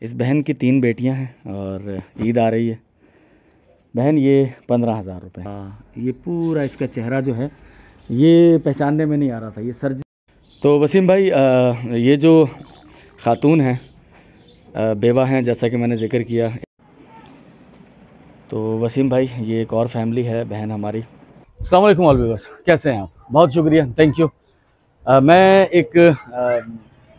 इस बहन की 3 बेटियां हैं और ईद आ रही है। बहन ये 15,000 रुपये। ये पूरा इसका चेहरा जो है ये पहचानने में नहीं आ रहा था, ये सर्जरी। तो वसीम भाई ये जो खातून हैं बेवा हैं, जैसा कि मैंने जिक्र किया। तो वसीम भाई ये एक और फैमिली है बहन हमारी। अस्सलाम वालेकुम ऑल व्यूअर्स, कैसे हैं आप? बहुत शुक्रिया, थैंक यू। मैं एक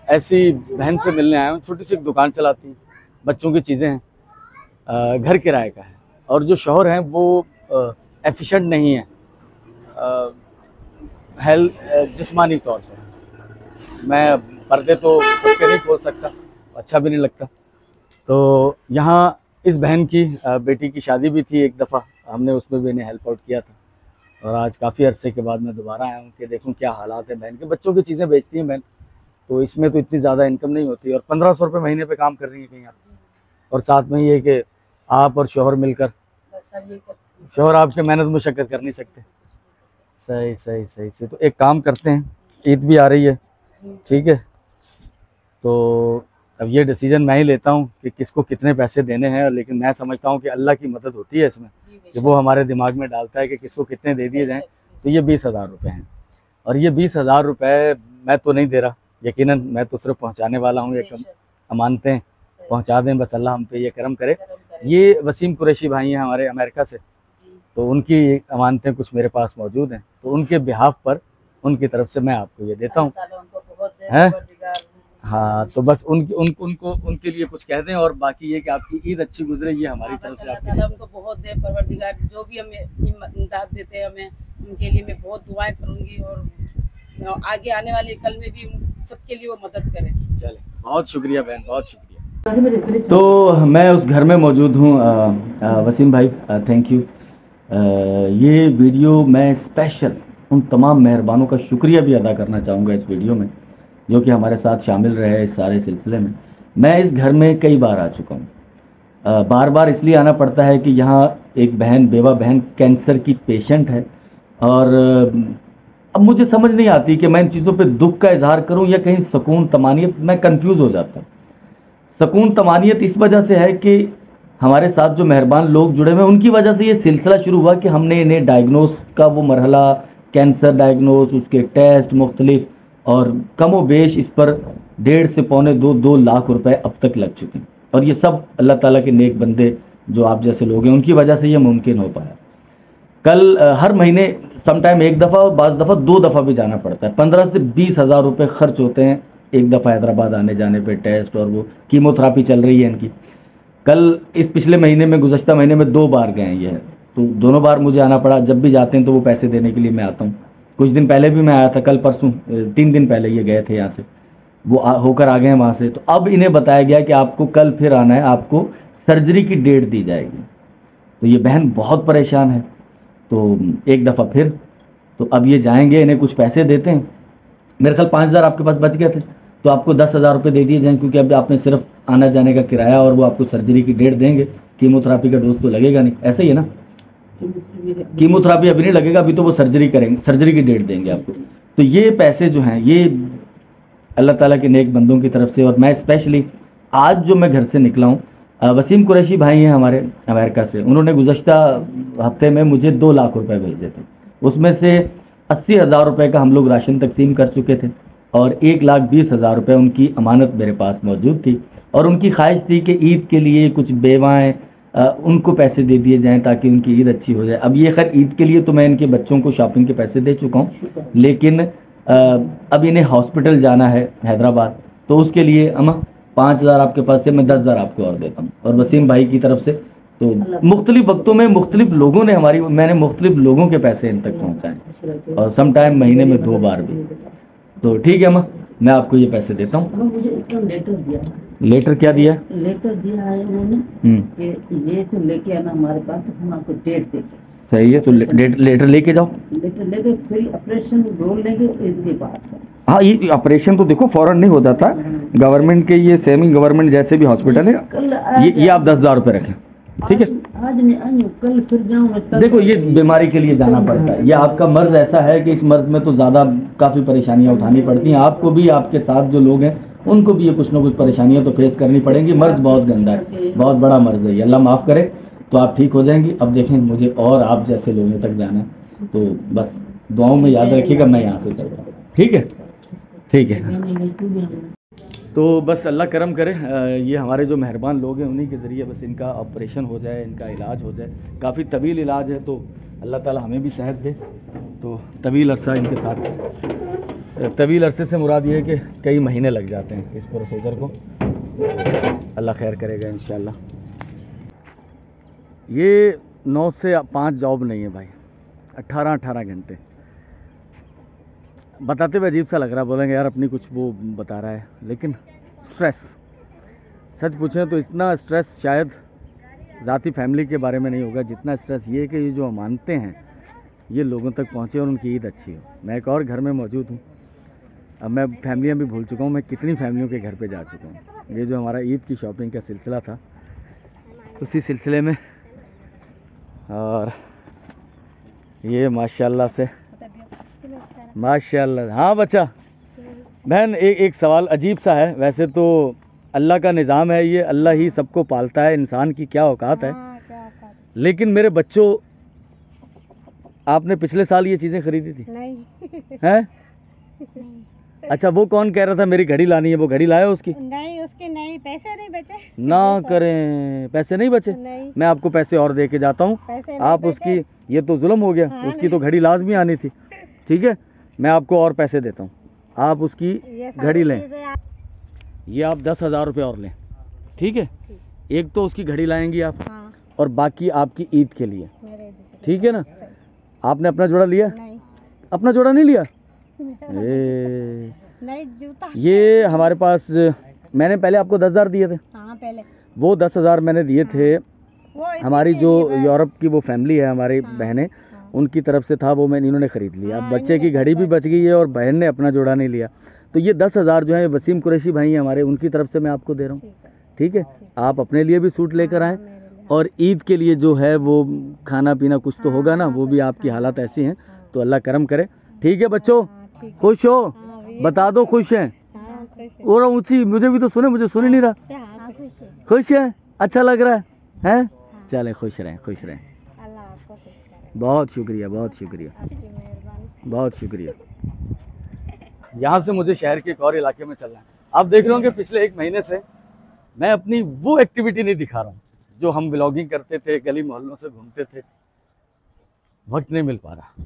ऐसी बहन से मिलने आया हूँ, छोटी सी एक दुकान चलाती हैं, बच्चों की चीज़ें हैं, घर किराए का है और जो शौहर हैं वो एफिशिएंट नहीं है जिस्मानी तौर पर। मैं पर्दे तो सबके नहीं खोल सकता, अच्छा भी नहीं लगता। तो यहाँ इस बहन की बेटी की शादी भी थी एक दफ़ा, हमने उसमें भी इन्हें हेल्प आउट किया था और आज काफ़ी अरसे के बाद मैं दोबारा आया हूँ कि देखूँ क्या हालात है बहन के। बच्चों की चीज़ें बेचती हैं बहन, तो इसमें तो इतनी ज़्यादा इनकम नहीं होती और 1500 रुपये महीने पे काम कर रही है कहीं आप। और साथ में ये कि आप और शौहर मिलकर, शौहर आपके मेहनत मुशक्कत कर नहीं सकते। सही सही सही सही। तो एक काम करते हैं, ईद भी आ रही है, ठीक है, तो अब ये डिसीजन मैं ही लेता हूँ कि किसको कितने पैसे देने हैं। लेकिन मैं समझता हूँ कि अल्लाह की मदद होती है इसमें, कि वो हमारे दिमाग में डालता है कि किसको कितने दे दिए जाएँ। तो ये 20,000 रुपये हैं और ये 20,000 रुपये मैं तो नहीं दे रहा, यकीनन मैं तो सिर्फ पहुंचाने वाला हूं। ये अमानतें पहुंचा दें, बस अल्लाह हम पे ये करम करे। ये वसीम कुरैशी भाई हैं हमारे अमेरिका से, तो उनकी अमानतें कुछ मेरे पास मौजूद हैं, तो उनके बिहाफ पर उनकी तरफ से मैं आपको ये देता हूँ, हैं? हाँ, तो बस उनके लिए कुछ कह दें और बाकी ये कि आपकी ईद अच्छी गुजरे, ये हमारी तरफ से आपके लिए। उनको बहुत दे परवरदिगार, जो भी हमें इमदाद देते हैं हमें, उनके लिए मैं बहुत दुआएं करूंगी और आगे आने वाले कल में भी सबके लिए वो मदद करें। चले, बहुत शुक्रिया बहन, बहुत शुक्रिया। तो मैं उस घर में मौजूद हूँ वसीम भाई, थैंक यू। ये वीडियो मैं स्पेशल उन तमाम मेहरबानों का शुक्रिया भी अदा करना चाहूँगा इस वीडियो में, जो कि हमारे साथ शामिल रहे इस सारे सिलसिले में। मैं इस घर में कई बार आ चुका हूँ, बार बार इसलिए आना पड़ता है कि यहाँ एक बहन, बेवा बहन कैंसर की पेशेंट है और अब मुझे समझ नहीं आती कि मैं इन चीज़ों पे दुख का इजहार करूं या कहीं सुकून तमानियत। मैं कंफ्यूज हो जाता हूं। सुकून तमानियत इस वजह से है कि हमारे साथ जो मेहरबान लोग जुड़े हुए हैं उनकी वजह से ये सिलसिला शुरू हुआ कि हमने इन्हें डायग्नोस का वो मरहला, कैंसर डायग्नोस, उसके टेस्ट मुख्तलिफ, और कमो बेश इस पर 1.5 से पौने 2 लाख रुपए अब तक लग चुके हैं। और ये सब अल्लाह ताला के नेक बंदे जो आप जैसे लोग हैं उनकी वजह से ये मुमकिन हो पाया। कल हर महीने समटाइम एक दफ़ा और बाज़ दफ़ा 2 दफ़ा भी जाना पड़ता है। 15 से 20,000 रुपये खर्च होते हैं एक दफ़ा हैदराबाद आने जाने पे, टेस्ट और वो कीमोथेरापी चल रही है इनकी। कल इस पिछले महीने में, गुज़श्ता महीने में 2 बार गए ये, तो दोनों बार मुझे आना पड़ा। जब भी जाते हैं तो वो पैसे देने के लिए मैं आता हूँ। कुछ दिन पहले भी मैं आया था, कल परसों 3 दिन पहले ये गए थे यहाँ से, वो होकर आ गए हैं वहाँ से। तो अब इन्हें बताया गया कि आपको कल फिर आना है, आपको सर्जरी की डेट दी जाएगी। तो ये बहन बहुत परेशान है। तो एक दफ़ा फिर, तो अब ये जाएंगे, इन्हें कुछ पैसे देते हैं। मेरे ख्याल 5,000 आपके पास बच गए थे, तो आपको 10,000 रुपये दे दिए जाएँ, क्योंकि अब आपने सिर्फ आना जाने का किराया और वो आपको सर्जरी की डेट देंगे। कीमोथेरापी का डोज तो लगेगा नहीं, ऐसे ही है ना? कीमोथेरापी अभी नहीं लगेगा, अभी तो वो सर्जरी करेंगे, सर्जरी की डेट देंगे आपको। तो ये पैसे जो हैं ये अल्लाह ताला के नेक बंदों की तरफ से। और मैं स्पेशली आज जो मैं घर से निकला हूँ, वसीम कुरैशी भाई हैं हमारे अमेरिका से, उन्होंने गुज़श्ता हफ्ते में मुझे 2 लाख रुपए भेजे थे। उसमें से 80,000 रुपये का हम लोग राशन तकसीम कर चुके थे और 1,20,000 रुपये उनकी अमानत मेरे पास मौजूद थी। और उनकी ख्वाहिश थी कि ईद के लिए कुछ बेवाएँ उनको पैसे दे दिए जाएँ ताकि उनकी ईद अच्छी हो जाए। अब ये खैर ईद के लिए तो मैं इनके बच्चों को शॉपिंग के पैसे दे चुका हूँ, लेकिन अब इन्हें हॉस्पिटल जाना है हैदराबाद, तो उसके लिए अम्मा 5,000 आपके पास से, मैं 10,000 आपको और देता हूँ। और वसीम भाई की तरफ से तो मुख्तलिफ वक्तों में मुख्तलिफ लोगों ने मैंने मुख्तलिफ लोगों के पैसे इन तक पहुँचाए और सम टाइम महीने में 2 बार भी। तो ठीक है अम्मा, मैं आपको ये पैसे देता हूँ। मुझे एक लेटर दिया। लेटर क्या दिया? लेटर दिया है उन्होंने कि ये तो लेके आना हमारे पास, तो हम आपको डेट देंगे। सही है, तो लेटर लेके जाओ। लेटर लेके फिर ऑपरेशन बोल लेंगे इसके बाद। हाँ, ये ऑपरेशन तो देखो फौरन नहीं हो जाता। गवर्नमेंट के ये सेमी गवर्नमेंट जैसे भी हॉस्पिटल है, ये आप 10,000 रुपये रखें, ठीक है? आज मैं आई हूँ, कल फिर जाऊंगा। देखो ये बीमारी के लिए जाना पड़ता है, ये आपका मर्ज ऐसा है कि इस मर्ज में तो ज़्यादा काफ़ी परेशानियां उठानी पड़ती हैं आपको भी, आपके साथ जो लोग हैं उनको भी ये कुछ ना कुछ परेशानियां तो फेस करनी पड़ेंगी। मर्ज बहुत गंदा है, बहुत बड़ा मर्ज है, ये अल्लाह माफ़ करे। तो आप ठीक हो जाएंगी। अब देखें मुझे और आप जैसे लोगों तक जाना है, तो बस दुआओं में याद रखिएगा, मैं यहाँ से चल रहा हूँ। ठीक है, ठीक है। तो बस अल्लाह करम करे, ये हमारे जो मेहरबान लोग हैं उन्हीं के ज़रिए बस इनका ऑपरेशन हो जाए, इनका इलाज हो जाए। काफ़ी तवील इलाज है, तो अल्लाह ताला हमें भी सेहत दे। तो तवील अरसा इनके साथ, तवील अरसे से मुराद ये है कि कई महीने लग जाते हैं इस प्रोसीजर को। तो अल्लाह खैर करेगा इंशाल्लाह। ये 9 से 5 जॉब नहीं है भाई, 18 घंटे। बताते हुए अजीब सा लग रहा है, बोलेंगे यार अपनी कुछ वो बता रहा है, लेकिन स्ट्रेस, सच पूछें तो इतना स्ट्रेस शायद ज़ाती फैमिली के बारे में नहीं होगा जितना स्ट्रेस ये है कि ये जो मानते हैं ये लोगों तक पहुँचे और उनकी ईद अच्छी हो। मैं एक और घर में मौजूद हूँ, अब मैं फैमिलियाँ भी भूल चुका हूँ, मैं कितनी फैमिलियों के घर पे जा चुका हूँ। ये जो हमारा ईद की शॉपिंग का सिलसिला था उसी सिलसिले में, और ये माशाल्लाह से माशाल्लाह। हाँ बच्चा, बहन एक सवाल अजीब सा है, वैसे तो अल्लाह का निज़ाम है ये, अल्लाह ही सबको पालता है, इंसान की क्या औकात है। लेकिन मेरे बच्चों, आपने पिछले साल ये चीज़ें खरीदी थी? नहीं। हैं? अच्छा, वो कौन कह रहा था मेरी घड़ी लानी है, वो घड़ी लाया उसकी? नहीं, उसके नहीं, पैसे नहीं बचे। ना करें, पैसे नहीं बचे? नहीं। मैं आपको पैसे और दे के जाता हूँ, आप उसकी, ये तो जुल्म हो गया। हाँ, उसकी तो घड़ी लाजमी आनी थी, ठीक है, मैं आपको और पैसे देता हूँ, आप उसकी घड़ी लें। ये आप 10,000 रुपये और लें, ठीक है? एक तो उसकी घड़ी लाएंगी आप, हाँ। और बाकी आपकी ईद के लिए, ठीक है ना? आपने अपना जोड़ा लिया? नहीं। अपना जोड़ा नहीं लिया? नहीं, जूता। ये हमारे पास, मैंने पहले आपको 10,000 दिए थे। हाँ, पहले वो 10,000 मैंने दिए थे, वो हमारी जो यूरोप की वो फैमिली है, हमारी बहनें, उनकी तरफ से था, वो मैंने, इन्होंने ख़रीद लिया। अब बच्चे की घड़ी भी बच गई है और बहन ने अपना जोड़ा नहीं लिया, तो ये 10,000 जो है वसीम कुरैशी भाई हैं हमारे, उनकी तरफ से मैं आपको दे रहा हूँ, ठीक है? आप अपने लिए भी सूट लेकर आएँ, और ईद के लिए जो है वो खाना पीना कुछ तो होगा ना, वो भी आपकी हालात ऐसी हैं, तो अल्लाह करम करे। ठीक है बच्चों, खुश हो? बता दो खुश हैं? और ऊँची, मुझे भी तो सुने, मुझे सुन ही नहीं रहा। खुश है? अच्छा लग रहा है? चले, खुश रहें, खुश रहें। बहुत शुक्रिया, बहुत शुक्रिया, बहुत शुक्रिया। यहाँ से मुझे शहर के एक और इलाके में चलना है। आप देख रहे होंगे पिछले 1 महीने से मैं अपनी वो एक्टिविटी नहीं दिखा रहा हूँ जो हम ब्लॉगिंग करते थे, गली मोहल्लों से घूमते थे, वक्त नहीं मिल पा रहा।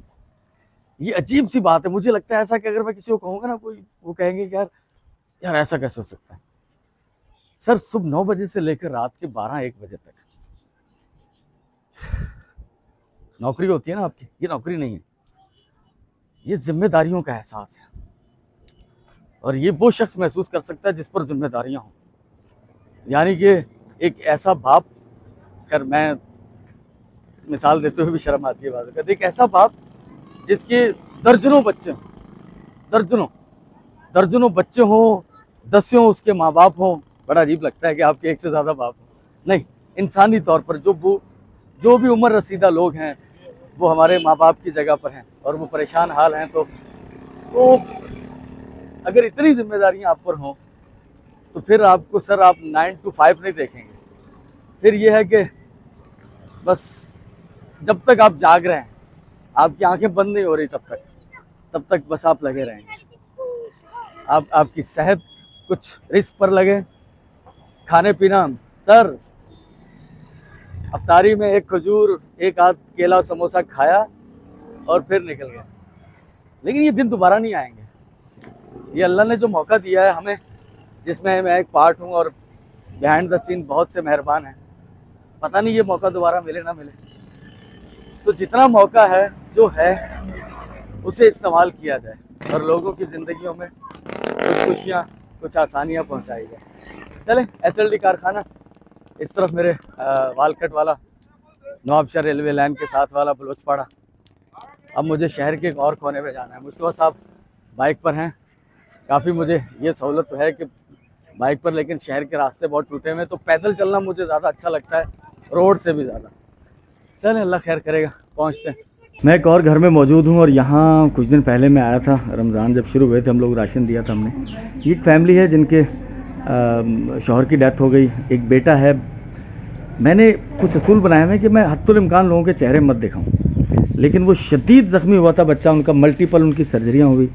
ये अजीब सी बात है, मुझे लगता है ऐसा कि अगर मैं किसी को कहूँगा ना, कोई वो कहेंगे कि यार ऐसा कैसे हो सकता है। सर, सुबह 9 बजे से लेकर रात के 12-1 बजे तक नौकरी होती है ना आपकी, ये नौकरी नहीं है, ये जिम्मेदारियों का एहसास है, और ये वो शख्स महसूस कर सकता है जिस पर जिम्मेदारियां हों। यानी कि एक ऐसा बाप, कर मैं मिसाल देते हुए भी शर्म आती है बात करते, एक ऐसा बाप जिसके दर्जनों बच्चे हों, दर्जनों बच्चे हों, 10 उसके माँ बाप हों। बड़ा अजीब लगता है कि आपके एक से ज़्यादा बाप हों। नहीं, इंसानी तौर पर जो भी उम्र रसीदा लोग हैं वो हमारे माँ बाप की जगह पर हैं और वो परेशान हाल हैं, तो अगर इतनी जिम्मेदारियां आप पर हों तो फिर आपको, सर, आप 9 to 5 नहीं देखेंगे। फिर ये है कि बस जब तक आप जाग रहे हैं, आपकी आंखें बंद नहीं हो रही, तब तक बस आप लगे रहेंगे। आपकी सेहत कुछ रिस्क पर लगे, खाने पीना, सर अफ्तारी में 1 खजूर, 1 आध केला, समोसा खाया और फिर निकल गया। लेकिन ये दिन दोबारा नहीं आएंगे। ये अल्लाह ने जो मौका दिया है हमें, जिसमें मैं एक पार्ट हूँ और बिहाइंड द सीन बहुत से मेहरबान हैं, पता नहीं ये मौका दोबारा मिले ना मिले। तो जितना मौका है जो है उसे इस्तेमाल किया जाए और लोगों की ज़िंदगियों में कुछ खुशियाँ, कुछ आसानियाँ पहुँचाई जाए। चलें, SLD कारखाना, इस तरफ मेरे वालकट वाला नवाबशाह रेलवे लाइन के साथ वाला बलोचपाड़ा। अब मुझे शहर के एक और कोने में जाना है। मुस्तफा साहब बाइक पर हैं, काफ़ी मुझे ये सहूलत तो है कि बाइक पर, लेकिन शहर के रास्ते बहुत टूटे हुए हैं, तो पैदल चलना मुझे ज़्यादा अच्छा लगता है रोड से भी ज़्यादा। चलें अल्लाह खैर करेगा, पहुँचते हैं। मैं एक और घर में मौजूद हूँ और यहाँ कुछ दिन पहले मैं आया था, रमज़ान जब शुरू हुए थे हम लोग राशन दिया था हमने। ये एक फैमिली है जिनके शौहर की डेथ हो गई, एक बेटा है। मैंने कुछ असूल बनाया है कि मैं हत्तुल इम्कान लोगों के चेहरे मत दिखाऊं, लेकिन वो शदीद ज़ख्मी हुआ था बच्चा, उनका मल्टीपल उनकी सर्जरियाँ हुई।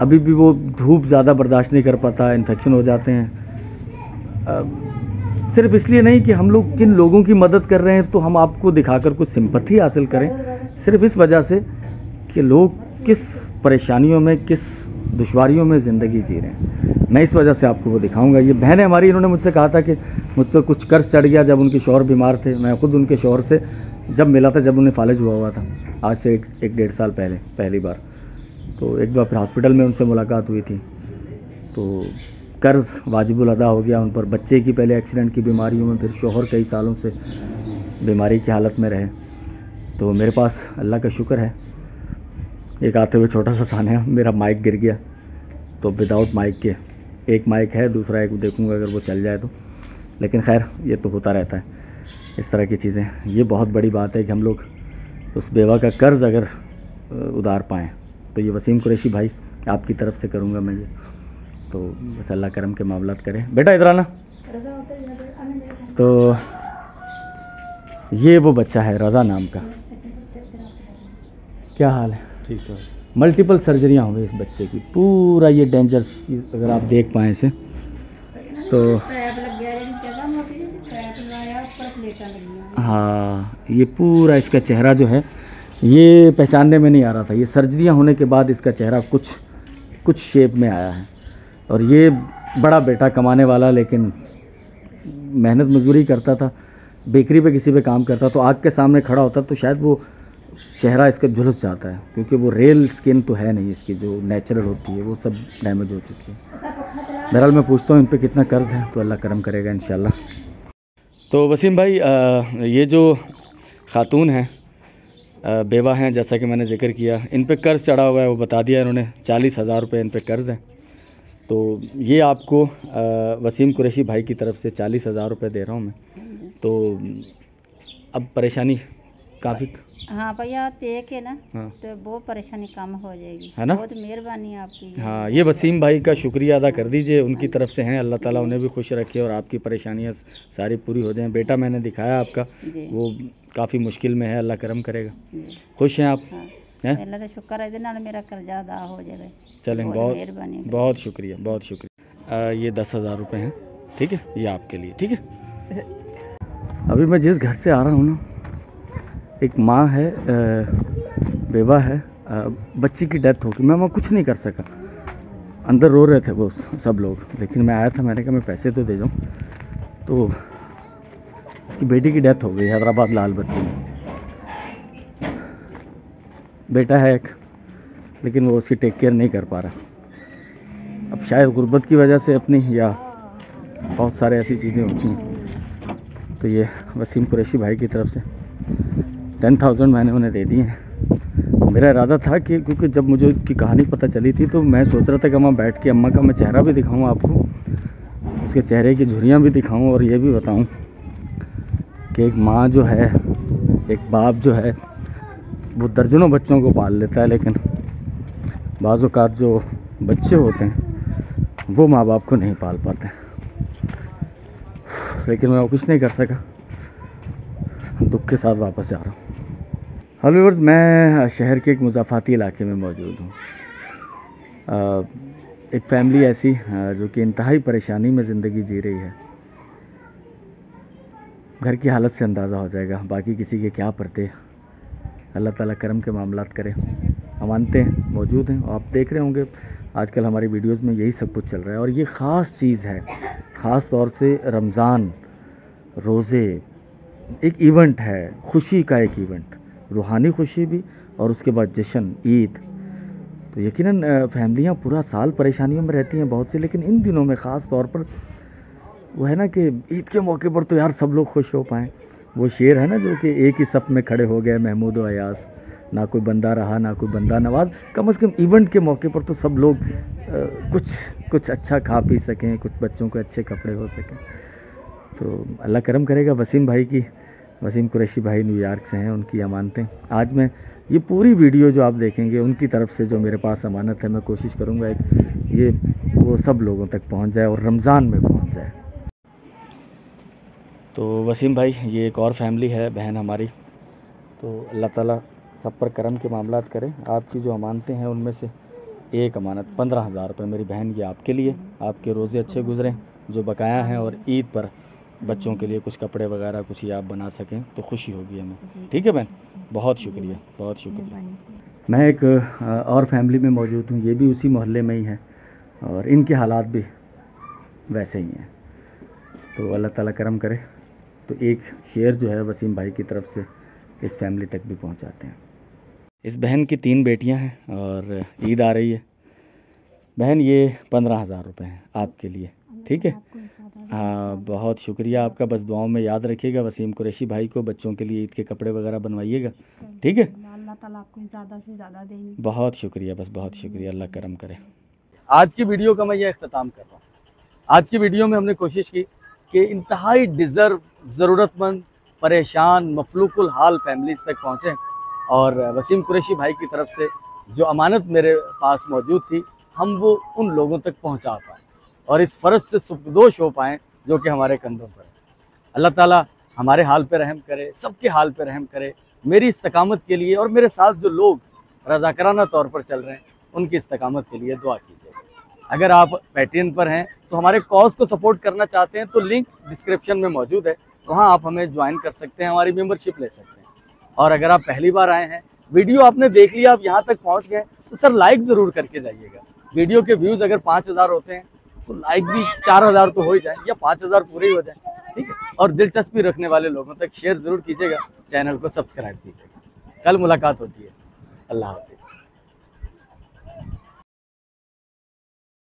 अभी भी वो धूप ज़्यादा बर्दाश्त नहीं कर पाता, इन्फेक्शन हो जाते हैं। सिर्फ इसलिए नहीं कि हम लोग किन लोगों की मदद कर रहे हैं तो हम आपको दिखाकर कुछ सिंपैथी हासिल करें, सिर्फ इस वजह से कि लोग किस परेशानियों में, किस दुश्वारियों में ज़िंदगी जी रहे हैं। मैं इस वजह से आपको वो दिखाऊंगा। ये बहन है हमारी, इन्होंने मुझसे कहा था कि मुझ पर कुछ कर्ज चढ़ गया जब उनके शौहर बीमार थे। मैं खुद उनके शौहर से जब मिला था, जब उन्हें फालिज हुआ था, आज से एक डेढ़ साल पहले पहली बार। तो एक बार फिर हॉस्पिटल में उनसे मुलाकात हुई थी। तो कर्ज़ वाजिबुल अदा हो गया उन पर। बच्चे की पहले एक्सीडेंट की बीमारियों में, फिर शौहर कई सालों से बीमारी की हालत में रहे। तो मेरे पास अल्लाह का शुक्र है, एक आते हुए छोटा सा सान्या, मेरा माइक गिर गया तो विदाउट माइक के, एक माइक है, दूसरा एक देखूंगा अगर वो चल जाए तो, लेकिन खैर ये तो होता रहता है इस तरह की चीज़ें। ये बहुत बड़ी बात है कि हम लोग उस बेवा का कर्ज़ अगर उतार पाएँ। तो ये वसीम कुरैशी भाई आपकी तरफ से करूँगा मैं ये, तो बस अल्लाह करम के मामलात करें। बेटा इधर आना। तो ये वो बच्चा है रज़ा नाम का। क्या हाल है? ठीक है। मल्टीपल सर्जरियाँ हो गई इस बच्चे की, पूरा ये डेंजर्स, अगर आप देख पाएँ इसे तो हाँ, ये पूरा इसका चेहरा जो है ये पहचानने में नहीं आ रहा था। ये सर्जरियाँ होने के बाद इसका चेहरा कुछ शेप में आया है। और ये बड़ा बेटा कमाने वाला, लेकिन मेहनत मजदूरी करता था, बेकरी पे किसी पे काम करता, तो आग के सामने खड़ा होता तो शायद वो चेहरा इसका झुलस जाता है, क्योंकि वो रियल स्किन तो है नहीं इसकी, जो नेचुरल होती है वो सब डैमेज हो चुकी है। बहरहाल मैं पूछता हूँ इन पे कितना कर्ज़ है, तो अल्लाह करम करेगा इंशाल्लाह। तो वसीम भाई, ये जो खातून है, बेवा हैं, जैसा कि मैंने जिक्र किया, इन पे कर्ज़ चढ़ा हुआ है, वो बता दिया इन्होंने, 40,000 रुपये इन पे कर्ज़ है। तो ये आपको वसीम कुरैशी भाई की तरफ से 40,000 रुपये दे रहा हूँ मैं। तो अब परेशानी काफ़ी, हाँ भैया देख के ना, हाँ, तो बहुत परेशानी कम हो जाएगी, है ना? बहुत मेहरबानी आपकी। हाँ, ये वसीम भाई का शुक्रिया अदा कर दीजिए, उनकी तरफ से हैं। अल्लाह ताला उन्हें भी खुश रखे और आपकी परेशानियाँ सारी पूरी हो जाएं। बेटा मैंने दिखाया आपका, वो काफ़ी मुश्किल में है, अल्लाह करम करेगा। खुश हैं आप? हाँ, अल्लाह का शुक्र है, इधर मेरा कर्जा अदा हो जाएगा। चलें, बहुत शुक्रिया, बहुत शुक्रिया। ये 10,000 रुपये हैं, ठीक है, ये आपके लिए, ठीक है। अभी मैं जिस घर से आ रहा हूँ ना, एक माँ है, बेवा है, बच्ची की डेथ हो गई। मैं वहाँ कुछ नहीं कर सका, अंदर रो रहे थे वो सब लोग, लेकिन मैं आया था, मैंने कहा मैं पैसे तो दे जाऊँ। तो उसकी बेटी की डेथ हो गई हैदराबाद लाल बत्ती में। बेटा है एक, लेकिन वो उसकी टेक केयर नहीं कर पा रहा। अब शायद गुर्बत की वजह से अपनी, या बहुत सारे ऐसी चीज़ें होती हैं। तो ये वसीम कुरैशी भाई की तरफ से 10,000 मैंने उन्हें दे दिए हैं। मेरा इरादा था कि क्योंकि जब मुझे उसकी कहानी पता चली थी, तो मैं सोच रहा था कि वहाँ बैठ के अम्मा का मैं चेहरा भी दिखाऊँ आपको, उसके चेहरे की झुर्रियाँ भी दिखाऊँ, और ये भी बताऊँ कि एक माँ जो है, एक बाप जो है, वो दर्जनों बच्चों को पाल लेता है, लेकिन बाज़ औक़ात जो बच्चे होते हैं वो माँ बाप को नहीं पाल पाते। लेकिन मैं कुछ नहीं कर सका, दुख के साथ वापस जा रहा हूँ। हेलो व्यूअर्स, मैं शहर के एक मुज़ाफ़ाती इलाके में मौजूद हूँ। एक फैमिली ऐसी जो कि इंतहाई परेशानी में ज़िंदगी जी रही है। घर की हालत से अंदाज़ा हो जाएगा, बाकी किसी के क्या पड़ते। अल्लाह ताला करम के मामलात करे। अमानतें मौजूद हैं, आप देख रहे होंगे आजकल हमारी वीडियोस में यही सब कुछ चल रहा है। और ये ख़ास चीज़ है, ख़ास तौर से रमज़ान रोज़े एक इवेंट है, खुशी का एक इवेंट, रूहानी खुशी भी, और उसके बाद जश्न ईद। तो यकीनन फैमिलियाँ पूरा साल परेशानियों में रहती हैं बहुत सी, लेकिन इन दिनों में ख़ास तौर पर वो है ना कि ईद के मौके पर तो यार सब लोग खुश हो पाएँ। वो शेर है ना जो कि एक ही सफ़ में खड़े हो गए महमूद व अयास, ना कोई बंदा रहा ना कोई बंदा नवाज। कम से कम इवेंट के मौके पर तो सब लोग कुछ अच्छा खा पी सकें, कुछ बच्चों को अच्छे कपड़े हो सकें। तो अल्लाह करम करेगा, वसीम भाई की वसीम कुरैशी भाई न्यूयॉर्क से हैं, उनकी अमानतें। आज मैं ये पूरी वीडियो जो आप देखेंगे उनकी तरफ से जो मेरे पास अमानत है, मैं कोशिश करूँगा एक ये वो सब लोगों तक पहुँच जाए और रमज़ान में पहुँच जाए। तो वसीम भाई, ये एक और फैमिली है, बहन हमारी। तो अल्लाह ताला सब पर करम के मामलात करें। आपकी जो अमानतें हैं उनमें से एक अमानत 15,000 रुपये मेरी बहन, ये आपके लिए, आपके रोज़े अच्छे गुजरें जो बकाया हैं, और ईद पर बच्चों के लिए कुछ कपड़े वगैरह कुछ ही आप बना सकें तो खुशी होगी हमें। ठीक है बहन, बहुत शुक्रिया, बहुत शुक्रिया। मैं एक और फैमिली में मौजूद हूँ, ये भी उसी मोहल्ले में ही है और इनके हालात भी वैसे ही हैं। तो अल्लाह ताला करम करे तो एक शेयर जो है वसीम भाई की तरफ से इस फैमिली तक भी पहुंचाते हैं। इस बहन की 3 बेटियां हैं और ईद आ रही है। बहन, ये 15,000 रुपये हैं आपके लिए, ठीक है? हाँ, बहुत शुक्रिया आपका। बस दुआओं में याद रखिएगा वसीम कुरैशी भाई को, बच्चों के लिए ईद के कपड़े वगैरह बनवाइएगा, ठीक है? अल्लाह ताला आपको ज़्यादा से ज़्यादा देंगे। बहुत शुक्रिया, बस बहुत शुक्रिया, अल्लाह करम करे। आज की वीडियो का मैं ये अख्ताम कर रहा हूँ। आज की वीडियो में हमने कोशिश की कि इंतहाई डिज़र्व, ज़रूरतमंद, परेशान, मफलूकुल हाल फैमिलीज़ तक पहुँचें और वसीम कुरैशी भाई की तरफ से जो अमानत मेरे पास मौजूद थी, हम वो उन लोगों तक पहुँचा पाएँ और इस फ़र्ज से सुबकदोश हो पाएँ जो कि हमारे कंधों पर है। अल्लाह ताला हमारे हाल पे रहम करे, सबके हाल पे रहम करे। मेरी इस्तकामत के लिए और मेरे साथ जो लोग रज़ाकराना तौर पर चल रहे हैं, उनकी इस्तकामत के लिए दुआ कीजिएगा। अगर आप पैट्रियन पर हैं तो हमारे कॉज को सपोर्ट करना चाहते हैं तो लिंक डिस्क्रिप्शन में मौजूद है, वहाँ आप हमें ज्वाइन कर सकते हैं, हमारी मेंबरशिप ले सकते हैं। और अगर आप पहली बार आए हैं, वीडियो आपने देख लिया, आप यहाँ तक पहुँच गए तो सर लाइक ज़रूर करके जाइएगा। वीडियो के व्यूज़ अगर 5,000 होते हैं तो लाइक भी 4,000 तो हो ही जाए या 5,000 पूरे ही हो जाए, ठीक है? और दिलचस्पी रखने वाले लोगों तक शेयर ज़रूर कीजिएगा, चैनल को सब्सक्राइब कीजिएगा। कल मुलाकात होती है। अल्लाह हाफ़िज़।